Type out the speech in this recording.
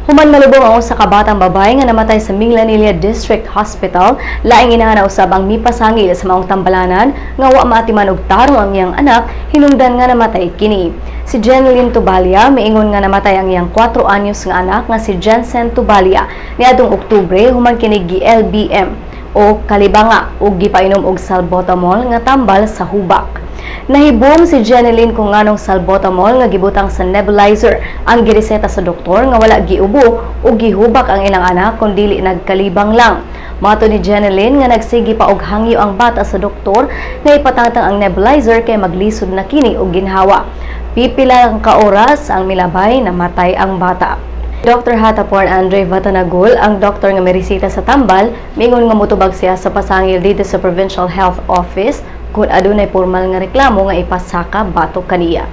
Human malubong ang usa ka batang babae nga namatay sa Minglanilla District Hospital, laing inahan na usab ang mipasangil sa maong tambalanan nga wa maatiman og tarong ang iyang anak, hinungdan nga namatay kini. Si Jeneline Tubalia miingon nga namatay ang iyang 4 anyos nga anak nga si Jensen Tubalia niadtong Oktubre human kini GLBM o kalibanga ug gipainom og salbutamol nga tambal sa hubak. Nahibong si Jeneline kung nganong salbutamol nga gibutang sa nebulizer ang gireseta sa doktor nga wala giubo o gihubak ang ilang anak kun dili nagkalibang lang. Mato ni Jeneline nga nagsigi pa og hangyo ang bata sa doktor nga ipatangtang ang nebulizer kay maglisod na kini og ginhawa. Pipila lang ka oras ang milabay namatay ang bata. Dr. Hataporn Andre Vatanagul, ang doktor nga merisita sa tambal, mingon nga motubag siya sa pasangil dito sa Provincial Health Office kung adunay formal nga reklamo nga ipasaka batok kaniya.